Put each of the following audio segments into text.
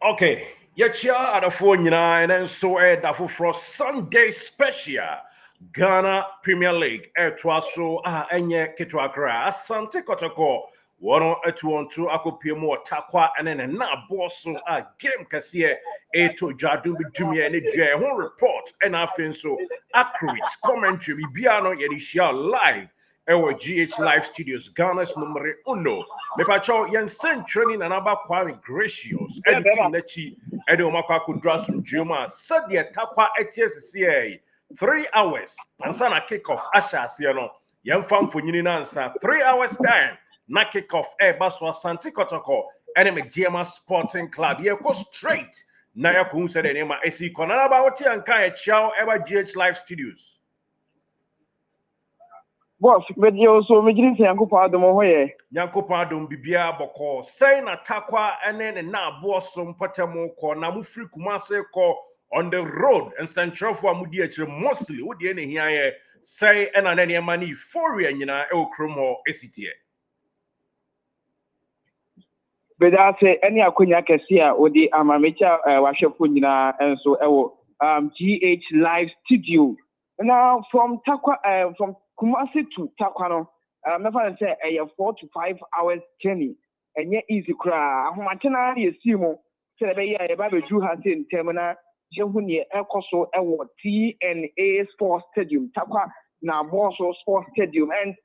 Okay, yɛkyia adafo nyinaa and then so dafo for Sunday special Ghana Premier League ɛtoa so ɛnyɛ ketewa kra Asante Kotoko wɔn ɛtoɔnto akɔpie mu Tarkwa ɛne ne na boso game kɛseɛ ɛto dwadum bi dumie ne dua ho report ɛna afei nso accurate commentary bibia no yɛde hyia live Ewa GH Live Studios, Ghana's numero uno. Me pacho yen training and aba Kwame Gracious. Editing nechi, Eddie Omaka could draw some Juma. Said the Tarkwa ETSCA 3 hours. Ansana kickoff Asha Siano. Yen fam for Yuninansa 3 hours time. Na kickoff Baswa Santi Kotoko. And Medeama Sporting Club. Ye go straight. Naya Kun said the name of SC Konanaba Oti and Kaya Chow Ewa GH Live Studios. Boss, but you also making Yanko Pardon away. Yanko Pardon Bibia Boko, saying a Tarkwa and then na bosom Patamo ko Namufri Kumase ko on the road and Central for Mudiach mostly would the any here say and an any money for Yana El Cromo ACTA. But I say any Akunya Cassia or the Amamecha Washapunina and so GH Live Studio. Now from Tarkwa from Kumasi to Tarkwa, never say a 4 to 5 hours journey, and yet easy cry. Humatana, you see more. Say, a Bible Jew has in Termina, Jehuni, Ecoso, Ewo, TNA Sports Stadium, Tarkwa, now Warsaw Sports Stadium, and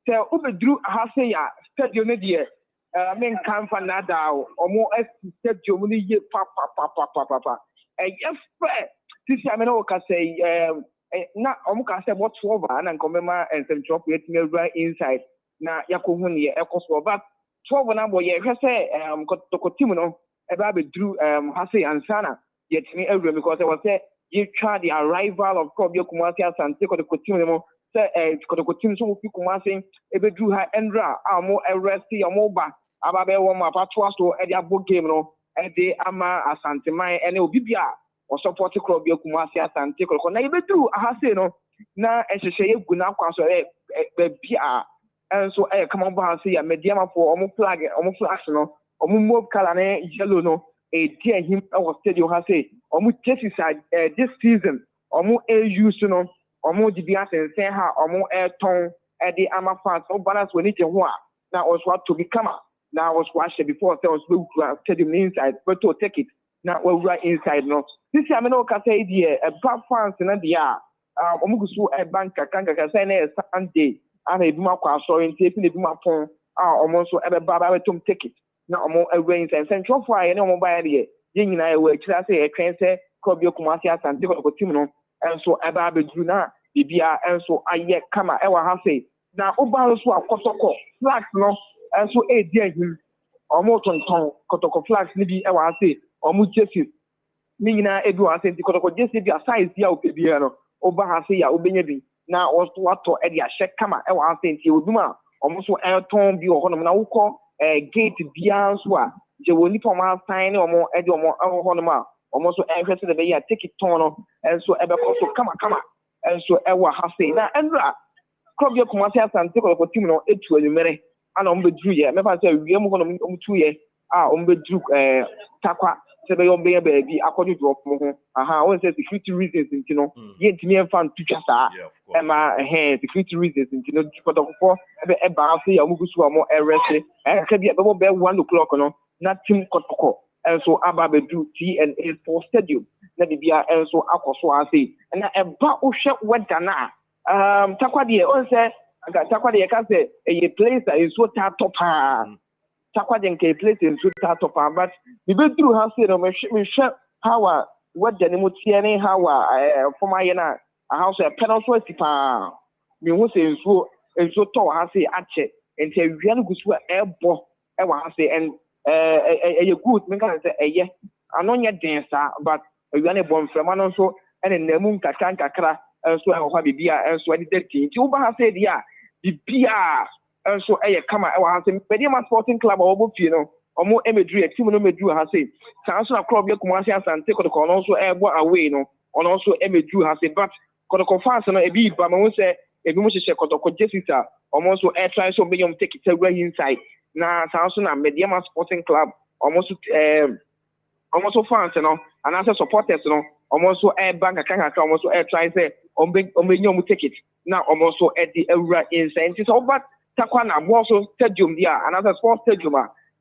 tell Uber Drew Hasaya Stadium, dear. Men come for nada or more as stadium, papa. And yes, this I mean, I say, na omuka say what 12 and komema and some drop waiting right inside na yakohuni e koso but 12 na boy ye say Kotoko team no e ba be drew hase ansana yet me every because I was say you try the arrival of Kobio Kumasi Asante Kotoko team no say Kotoko team so fi Kumasi e be drew ha endra amo arresti amo ba aba be wo ma patwa so e dia bo game no e de ama Asante man ene obi bia or support Kobio Kumasi Asante Kotoko na ibe drew ahase no na ehhehye egu na kwa so bia and so come on ba say ya Medeama for omo flag no omo move color na yellow no e dia him our stadium ha say omo jerseys this season omo use no omo di bia sense ha omo ton de ama fans o balance we need ho a na also to become na was watched before there was stadium inside but to take it na we right inside no this year me no ka say the bad fans na dia omugusu bank kanga ka say na Sunday ana ebuma kwa so nti na ebuma pon omo so ebe ba tom ticket na omo away inside central fire na omo ba ye nyina e we kira say e twen say Kobio Kumasi Asante ko team no enso eba beduru na bibia enso aye kama e wa ha say na oba so akotoko flags no enso e di ahim omo ton Kotoko flags ni bi e wa say omo jerseys ni nyina edu Asante Kotoko jerseys bi size dia obia no oba ha say ya obenya bi na wato e dia hye kama e wa Asante oduma omo so e ton bi ho no na wukọ gate bia so a je woni pom sign ni omo e di omo ho no ma omo so e hwese de be ya ticket ton no enso e be so kama enso e wa ha say na enra Kobio Kumasi Asante Kotoko team no etu anumere ana omo bedru ye me fa say wiem ho no omo tu ye omo bedru Tarkwa se be be bi according to omo ho won say security reasons nti no ye ntimi en fan tutwa sa e ma security reasons nti no Kotoko e ba say ya omo gusu omo arrest ka bi be 1 o'clock no na team Kotoko enso aba bedu TNA Sports Stadium na bibia enso akoso ase na e ba ohwe weather na Tarkwa de on say Tarkwa de ka say a place that is so top Tarkwa de nke place in so top but we be through how say no me hwe how weather ni mutie ni how former ye na house a penalty pa me hu say enso to ha say ache enti awia no gusu ebo e wa ha say and good me can say eye anonya den sa but awia ne bom frema no so ene namu nkakra enso e ho bibia enso ade dirty nti wo ba ha say dia bibia enso eye kama e wa ha say Medeama Sporting Club obo pie no omo emedru team no medru ha say sanso na club ye Kumasi Asante Kotoko no so ebo away no ono so emedru ha say but Kotoko fans no e bi ba mo say ebi mo hye Kotoko jerseys omo so e try so be yom take it away inside na sanso na Medeama Sporting Club omo so almost fans no and as supporters no almost air bank account almost air try say on ticket now almost at the insane it's over Tarkwa na also stadium there another sports stadium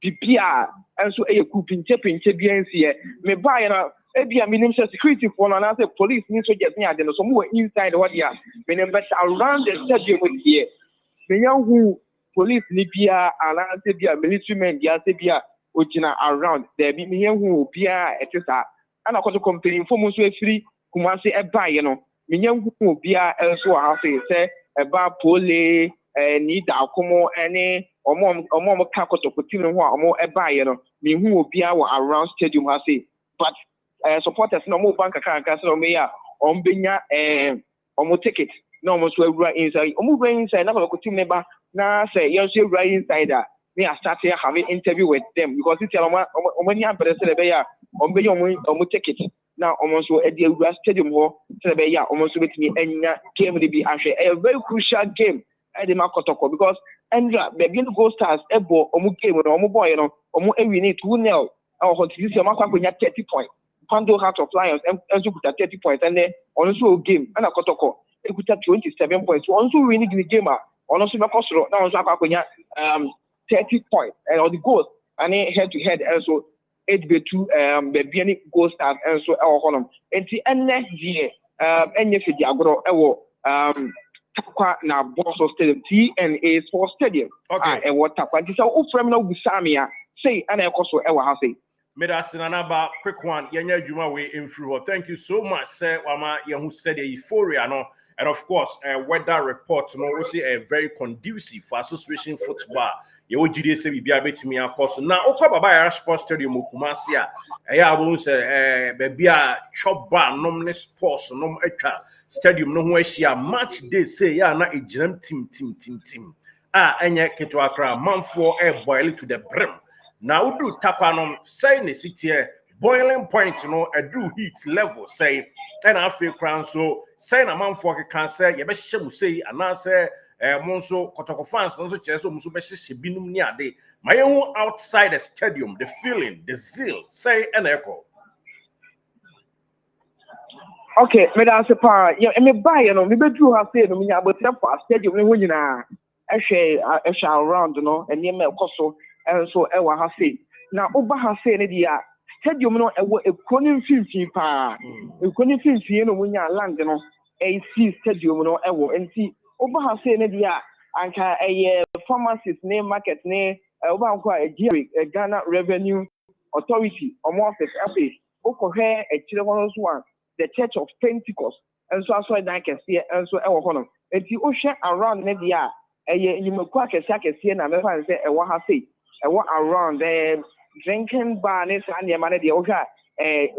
PPR and so a couping chipping BNC me buy na ebia minimum security for no and police need to get me at somewhere inside what here but around the stadium here me who police ni bia and bia military men dia say bia ojina around there be me who bia etisa and akoto complain for mo so free Kumasi e buy no me who bia also have say eba pole ni da komo ene omo ka Kotoko team ho a omo e buy no me hu obi a around stadium ha say but supporters no mo bank account so me ya ombenya omo ticket no omo so awura inside omo bring inside na Kotoko team ne ba na say you so awura inside me I start here having interview with them because it's omo ni ampere se be ya ombenya omo ticket now almost at the stadium ho se be ya almost betimi enya game dey be a very crucial game at the Kotoko because Andra begin to go stars ebo omu game no omu boy no omu win 2-0 our contribution makwa 30 points Pando Heart of Lions and kuta 30 points and then also game and Kotoko kuta 27 points also winning the game also makosro now also akwa 30 points and all the goals and head to head also 8-2 beginning goal stars and so our column and the enne here enye fidi agro ewo Tarkwa na Bosso Stadium TNA Sports Stadium. Okay. And what Tarkwa? This is all from now Busamia. Say and I also ever have say. Medasinanaba quick one. Yenya Juma way in through. Thank you so much, sir. Wama who said the euphoria no, and of course weather report no we say a very conducive for association football. You would say we be able to me of course. Now Oka Baba Sports Stadium Kumasia. I won't say baby a chop bar nom sports nom echa. Stadium no where she a match day say ya na a jam team enya Keto Accra man for air boil to the brim now do Tarkwa say in the city boiling point a do heat level say and I feel crown so say na man for can say you be say and I say monso Kotoko fans no so cheso muso be binum ni ade my own outside the stadium the feeling the zeal say an echo. Okay, me da se pa me buy no me bedru ha say no me abotre for stadium ne ho nyina ehwe around no ene me koso so e wa ha say na oba ha say ne dia stadium no ewo ekoni mfimfin pa ekoni mfimfin no munya land no AC stadium no ewo enti oba ha say ne dia anka pharmacies ne market ne oba nko a Ghana Revenue Authority omo office afi okohwe ekire hono so one the Church of Pentecost and so I can see and so ewo and you share around ne dia you makwa kesi na me fan say ewo ha say ewo around drinking bar ne san de man de ohwa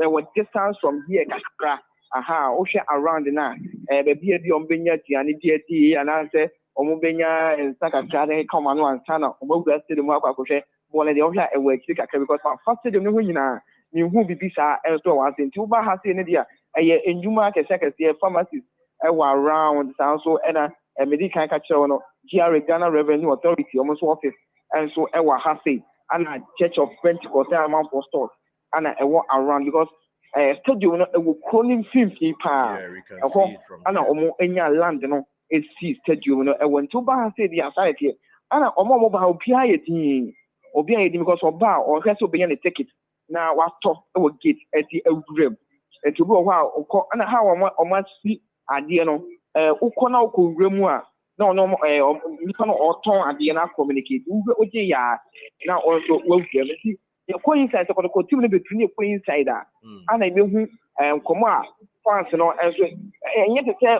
ewo distance from here kakra o share around na be bi ombenya tiane die and say omo benya nsakakra de come anu ansa na omo gura stadium akwa kohwe bole de ohwa ewo ekiri kakra because first stadium ne ho nyina ni hu bibi sa enso wa say nti uba ha say ne dia enjuma kese pharmacies around so and medical catcher no Ghana Revenue Authority almost office and so ha say and Church of Pentecost amount for stores and around because stadium no calling 50 pa yeah, we can see it from and omo enya land no see stadium no went to ba say the aside here and omo ba obi ayedin because oba or so be the ticket na wato gate at the awurem to go how and how o see ade no ukọ na ukọ wuremu a na no nipa no oton ade na communicate oje ya na also wawurem see you go inside so team no between you go inside and I mehu komo a fans no enso enye te say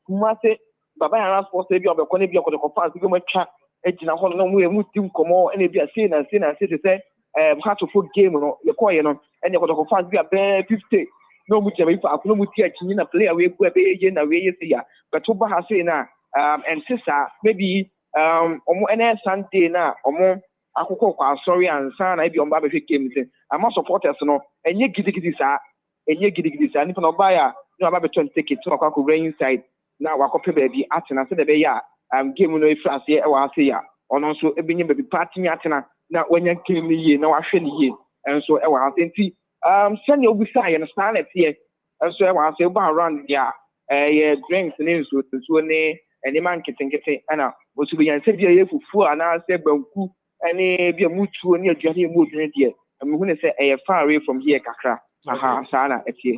kumase baba ya sports bi obekọ na bi okọ fans bi mo twa ejina ho no mu team komo na bi say na say say heart of game no ye call no and Kotoko fans be a 50 no mu jema ifa akuno mu tia kinyi na player we ku be ye na we ye say ya but oba ha say na and sister maybe omo ene Sunday na omo akoko kwa sorry ansa na bi omba be game say ama supporters no enye gidigidi sa nipa no buy a no aba be turn ticket to akwa ko inside na wakope baby atena say de be ya game no ifra say e wa say ya ono so ebenye baby party atena na wanya game ye na wahwe ne ye enso e wa asenti send you beside and stand it here. And so I want to around yeah, drinks and news with the Swane and the man getting and was to be and said you for and I said Banku and be a mutual near Johnny Mood here. I'm going to say a far away from here, Kakra. Aha, Sana, it's here.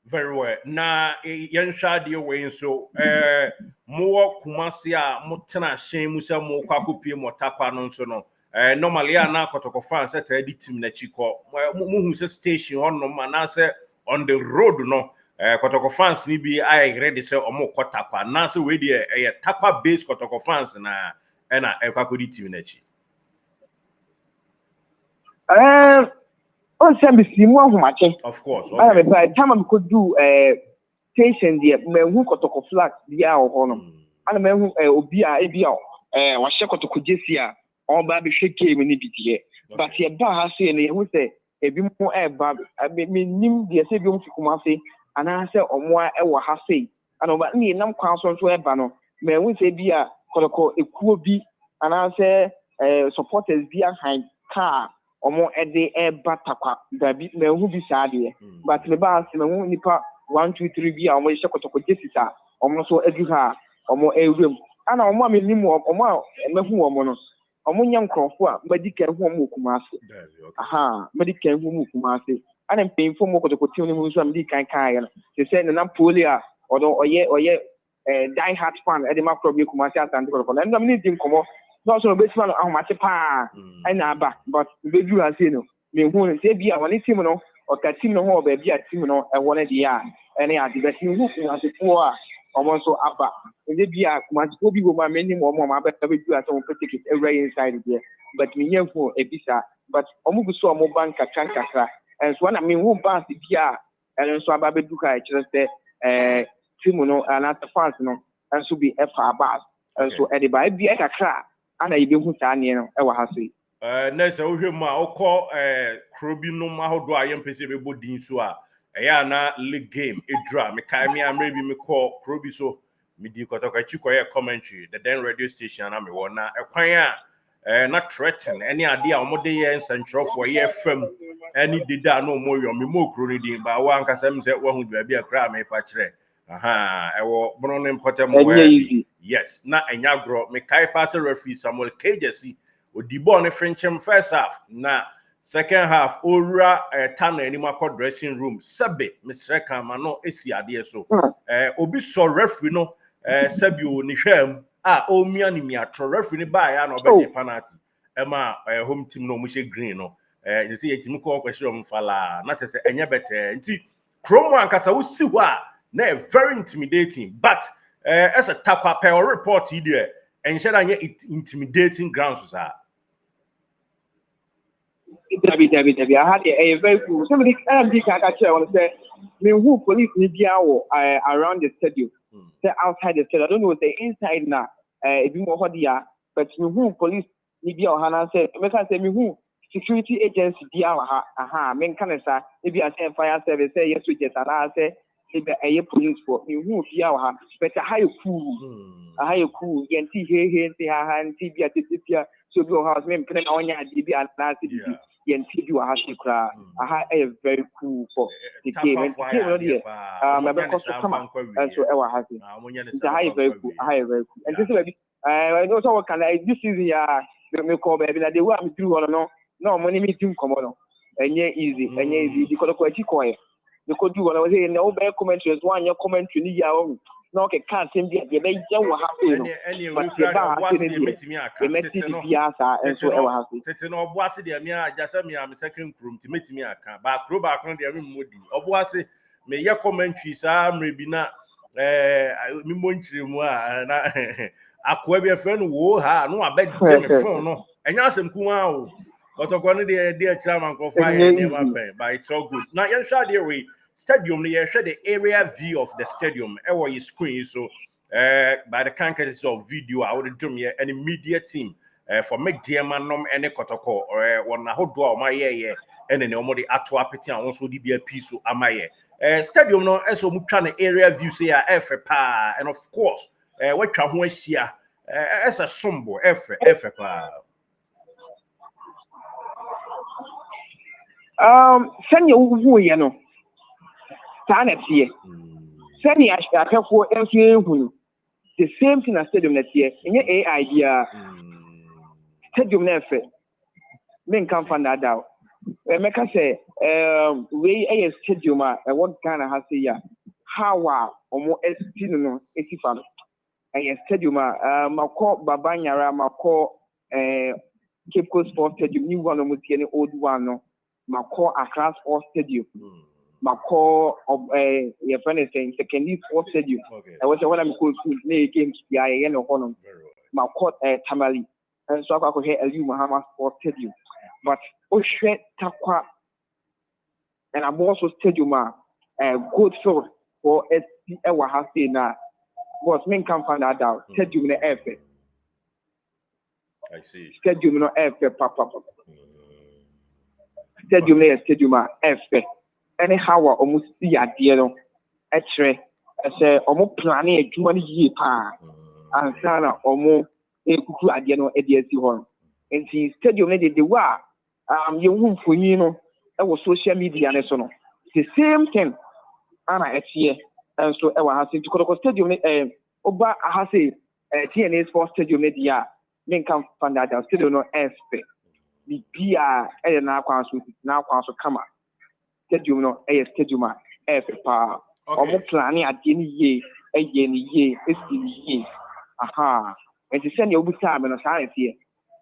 Very well. Na yensha de we so mo Kumasi a mo tena hyen mu se mo kwakopie mo Tarkwa no so no normally na Kotoko fans set edi team na chiko mo hu se station on no na se on the road no Kotoko fans ni bi I ready say omo Tarkwa na se we de Tarkwa based Kotoko fans na na kwakodi team na chi on Sambisi, more much. of course. By the time I could do station there, who Kotoko flag the hour honor. And a man who Obia ABL, was Shako to Kujesia, or Baby Shake game in the but here Bar say, and he would say, a bit more air, Bob. I mean, the Sabium Kumasi, and answer on why I was say. And over me, no council to a banner, may we say Bia, Kotoko, it could be, and answer supporters behind car. Omo ede Tarkwa dabi me hu bi saade but me ba se me hu nipa 1 2 3 bi a omo hye Kotoko jesisa omo so adu ha omo ewrem ana omo amenimu omo me hu omo no omo nya nkrofo a medika hu omo Kumasi aha medika hu omo Kumasi ana mpemfo mo Kotoko tim ni mu so am di kan ya no se se na poli a odo oye die hard fan ede makro bi Kumasi asante Kotoko na ndam ni di nkomo no so be tuma no ahomate pa na aba but be du ase no me hu se bia woni team no o ka team no ho ba bia team no e wona de ya ene ade be team hu ase fo a omo so aba ende bia Kumasi ko bi go ma meni mo ma ba be du ase mo ticket every inside there but me yen fo e bisa but omo gu so omo bank kakra and so na me hu bank bia ene so aba be du ka e kire se team no na fans no and so be e fa aba and so e de ba bia kakra ana ibe hu saa ne no e wa ha so na se wo hwem a okọ krobi no ma hodo a yempese be bodin so a ya na league game edra me kai me amre bi me call krobi so me di Kotoko chiko ye commentary the then radio station na me wona ekwan a na threaten any ade a omode ye nsentro for ye fam any dida no mo yo me mo kro ni din ba wa nkasa me se wo hu bia bia kra me pa kire aha ewo bono ne important mo we yes na enyagro me kai pass referee Samuel Kejesi odibo ne Frenchem first half na second half ora tana ani makọ dressing room sebe Mr. Kamano esi ade so obi so referee no sebi o ni hwam a o mia ni miatro referee ni ba ya na obede penalty ema home team no mo she green no you see etimi ko kwehye o mfala na tese enye bete nti promo ankasa wo si ho a na very intimidating but as a Tarkwa per report here and share anye intimidating grounds sir David I had a very cool somebody I want to say me who police ni bia around the stadium say outside the stadium I don't know the inside na e bi mo ho dia but me who police ni bia o hana say me can say me who security agency bia ha aha me kan say e bia say fire service say yes we just ala say e be a police for me who bia ha but a high cool yenti he say ha nti bia titipia so bi o house me mpene na onya ade bia na say yenti bi o ha kra aha e very cool for the game and the game no there my because come and so e wa ha say it's a high very cool and this is I know so can I this season ya me call baby na the way I'm through no money me team come on enye easy because ko echi ko e the could do what I was saying no be commentary one your commentary ni ya o no ke can tem dia be je wo happy no but the ba happy ni metimi aka tete bia sa enso e wo happy tete no oboase de me ajasa me am second room ti metimi aka ba kro ba kro de me modi oboase me ye commentary sa mrebi na mi monchire mu a na akwa bi afre no wo ha no abegye me phone no enya asem ku ha o Kotoko no de chairman ko fa ye ne ma pen but it's all good na yen sha de we stadium no ye share the area view of the stadium e wo your screen so by the courtesy of video I would do me any media team for Medeama nom ene Kotoko wona hodo a o ma ye ene ne o mo de ato apeti an so di bia piece so amaye stadium no eso mu twa na area view say ya efe pa and of course watwa ho ahia esa sombo efe pa Send you who you know. Stand at here. Send you a careful and the same thing as stadium next year. In your A idea, stadium next. Men can't find that out. Make us say, we a stadium. I want kind of has here. How or more estimate if you found a stadium. Mako Babanyara, Mako Cape Coast Sports Stadium, new one almost any old one. Mako Accra Sports Stadium. Mako of your friend is saying secondary sports stadium. I was one of the cool games the IAN of Honor. Mako Tamale. And so I could hear a Muhammad Sports Stadium. But Oshe Tarkwa and I'm also stadium good field for SPL has seen that. But men can't find that out. Stadium in the air. I see. Stadium in the air, papa. Stadium in stadium air. Anyhow, almost see a deal. Actually, I say almost planning too many years and Sana almost a cuckoo at the end of ADSC hall. And see stadium the war. You won't for you know that was social media and so on. The same thing. Anna here and so I has to Kotoko Stadium. Oba has a TNA Sports Stadium media. Men can find that stadium no aspect. The PR now come out. Stadium no stadium pa omo planning ade ni ye eye ni ye esi ye aha and to send you time no science here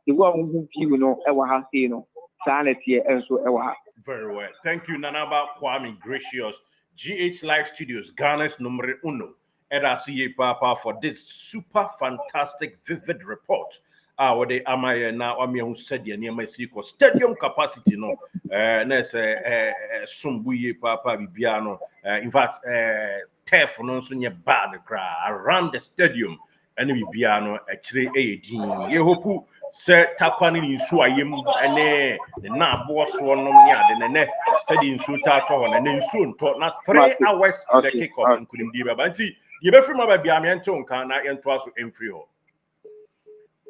the one who you know e wa ha say no science here and so e wa. Very well, thank you Nanaba Kwame Gracious, GH Live Studios, Ghana's numero uno, and I see you papa for this super fantastic vivid report. What they am I now? I'm who said the name of stadium capacity. No, there's Sumbuye Papa Bibiano. In fact, turf no so near bad around the stadium. And Bibiano actually a gene. You hope said Tapani in Suayim and the na boss one and then said in Sutaton and then soon taught not 3 hours to the kickoff and couldn't be about it. You better from my Biamianton can I enter to infrio.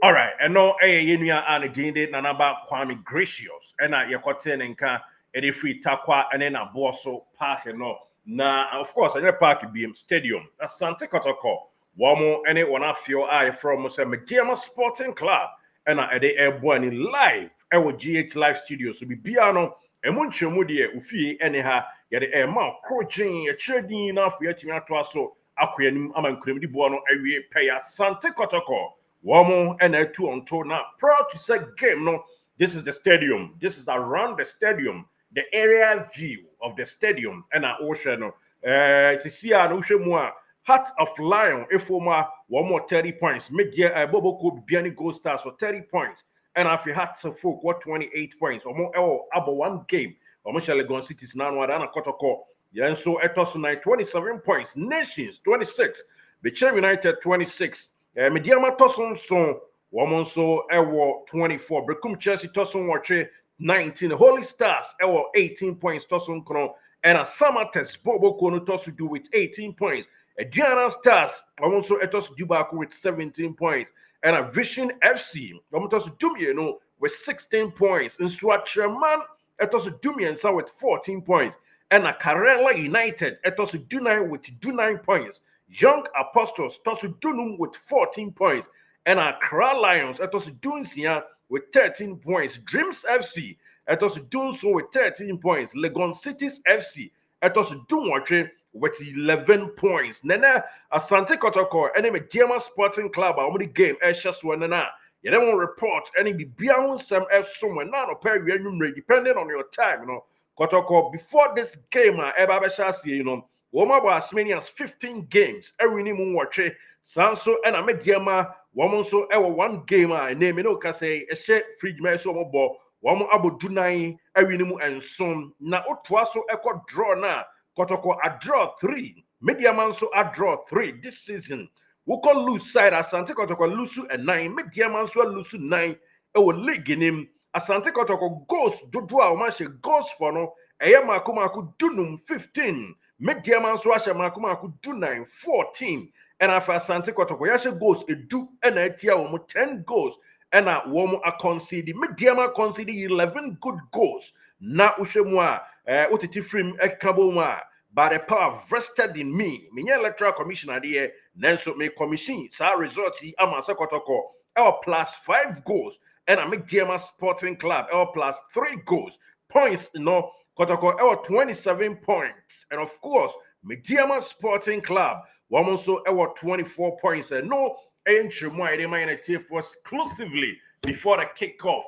All right, and no, you know, and did Nanaba Kwame Gracious, and I your cotton and can any free Tarkwa and then a Bosso Park and no. Now, of course, I know Park BM Stadium, a Santa Kotoko, one more, and it one of your eye from Medeama Sporting Club, and I the airborne live, and with GH Live Studios, so be piano, and Muncho Moody, Ufi, anyhow, yet the air mount, coaching, a trading enough, yet you have to also, Aquarium, Aman Crimdy Buono, area pay a Santa Kotoko. One and a 2 on tour now. Proud to say game. No, this is the stadium. This is around the stadium, the area view of the stadium. And our ocean. See, an ocean more Heart of Lion. If one more 30 points. Media Bobo could be any goal stars for 30 points. And if you had to folk, what 28 points or more about one game. Or Michelle Legon City's now and Kotoko. Yeah, and so Etos 27 points. Nations 26. Bechem United 26. Medeama Tosun son woman so ewo 24. Brekum Chelsea Tosun watch 19. Holy Stars ewo 18 points Tosun kono and a Samates Bobo kono Tosu do with 18 points. A Diana Stars woman so etos Dubaku with 17 points and a Vision FC woman Tosu Dumie no with 16 points. And Swatcherman etos Dumie and with 14 points and a Karela United etos Dunai with 29 points. Young Apostles Tosu Dunum with 14 points, and Accra Lions Tosu Dunsia with 13 points. Dreams FC Tosu Dunso with 13 points. Legon Cities FC Tosu Dunwache with 11 points. Nana Asante Kotoko and Medeama Sporting Club the game Eshaswanana. You don't want report any be beyond some F somewhere now depending on your time, you know. Kotoko before this game you know. Woma was as many as 15 games. Every name watch Sanso and a Medeama. Woman so ever one game. Name no can say a share fridge man so more. Woman abu dunai every name and son. Na otwaso echo draw na. Kotoko a draw 3. Medeama so a draw 3 this season. We can lose side Asante Kotoko lose and 9. Medeama so lose 9. Ewo league in him. Asante Kotoko goes do draw match goes for no. Eyama kumaku dunum 15. Medeama so asha makumaku do 9 14 and after Asante Kotoko yasha goals a do and a tia 10 goals and a woman a concede Medeama concede 11 good goals na ushemu a utiti frame ekabo mu a by the power vested in me menye electoral commissioner there nanso me commission sa result yi ama se Kotoko plus 5 goals and I make Medeama Sporting Club plus 3 goals points no Kotoko 27 points and of course Medeama Sporting Club one also 24 points and no entry more they might for exclusively before the kickoff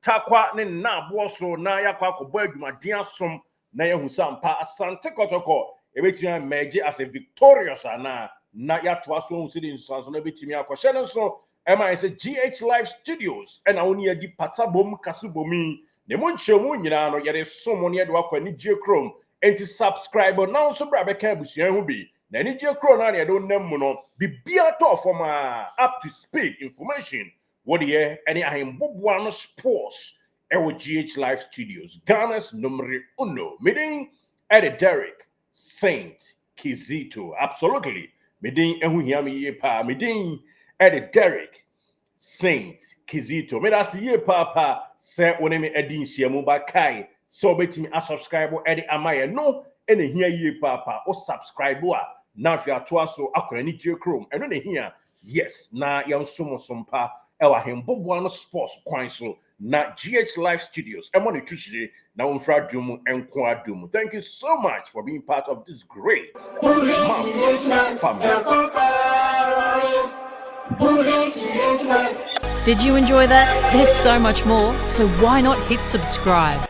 Tarkwa ne na boso na yakwa kobo adwumaden asom na yehu sampa Asante Kotoko ebetia meje as a victorious na yatoa so hu sidi nsanso na betimi akohye no so ema say GH Live Studios and awoni adi patabom kasubomi ne monchemu nyina no yere somo ne do akwa ni Chrome enti subscribe now so bra beka abusuan hu bi na ni Chrome na ne do nam mu no bibia to from up to speed information what the any ahembobuano sports ewo GH Live Studios Ghana's numero uno meeting at the Derek Saint Kizito absolutely meeting ehu hiam ye pa meeting at the Derek Saint Kizito me that's ye pa say woni me edin hyiamu ba kai so betimi a subscribe e de amaye no ene hia ye pa o subscribe a na fi atoa so akora ni Chrome eno ne hia yes na yan sompa ewa hembobuano sports kwan so na GH Live Studios emoni tuchire na umfra dumu enko adumu. Thank you so much for being part of this great family. Did you enjoy that? There's so much more, so why not hit subscribe?